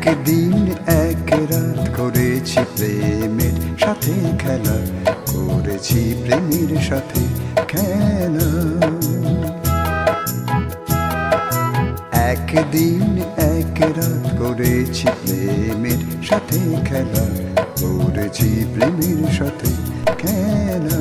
একদিন এক রাত করেছি প্রেমের সাথে খেলা, করেছি প্রেমের সাথে খেলা। একদিন এক রাত করেছি প্রেমের সাথে খেলা, করেছি প্রেমের সাথে খেলা।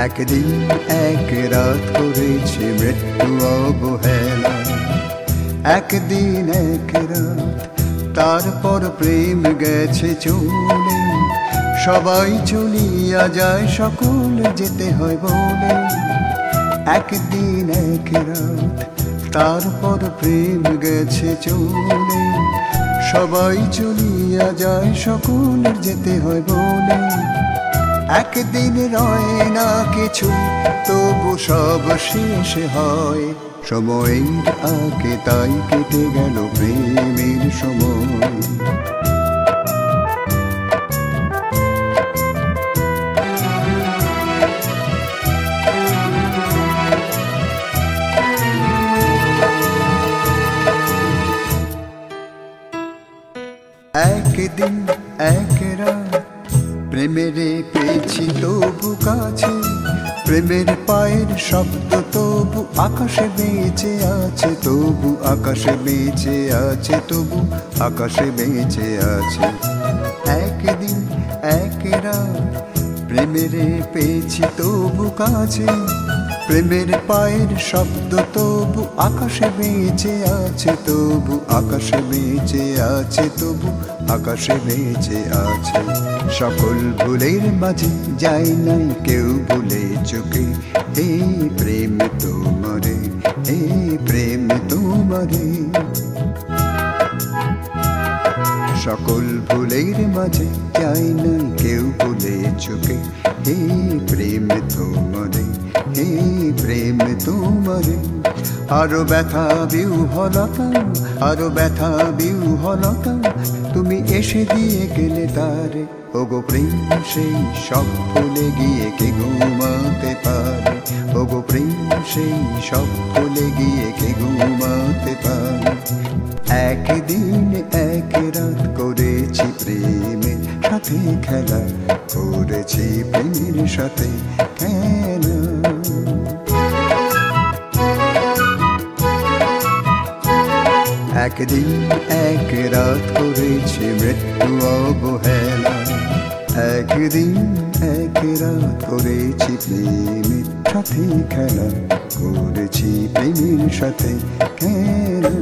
একদিন এক রাত করেছি মৃত্যু অবহেলা, একদিন এক রাত তারপর প্রেম গেছে চলে। সবাই চলিয়া যায় সকল যেতে হয় বলে। একদিন এক রাত তারপর প্রেম গেছে চলে। সবাই চলিয়া যায় সকল যেতে হয় বলে। একদিন রয় না কিছু তবু সব শেষ হয়। সময়ের আগে তাই কেটে গেল প্রেমের সময়। একদিন এক রাত প্রেমেরে পেয়েছি তবু কাছে। প্রেমের পায়ের শব্দ তবু আকাশে বেঁচে আছে, তবু আকাশে বেঁচে আছে, তবু আকাশে বেঁচে আছে। একদিন এক রাত প্রেমেরে পেয়েছি তবু কাছে। প্রেমের পায়ের শব্দ তবু আকাশে বেঁচে আছে, তবু আকাশে বেঁচে আছে, তবু আকাশে বেঁচে আছে। সকল ভুলের মাঝে যায় নাই কেউ ভুলে চোখে। এই প্রেম তোমারে, এই প্রেম তোমারে। সকল ভুলের মাঝে যায় নাই কেউ ভুলে চোখে। এই প্রেম তোমারে, এই প্রেম তোমারে। আরো ব্যথা বিহ্বলতা, আরো ব্যথা বিহ্বলতা তুমি এসে দিয়ে গেলে তারে। ওগো প্রেম সেই সব ভুলে গিয়ে কে ঘুমাতে পারে। ওগো প্রেম সেই সব ভুলে গিয়ে কে ঘুমাতে পারে। একদিন এক রাত করেছি প্রেমের সাথে খেলা, করেছি প্রেমের সাথে খেলা। একদিন এক রাত করেছি মৃত্যু অবহেলা, একদিন এক রাত করেছি প্রেমের সাথে খেলা, করেছি প্রেমের সাথে খেলা।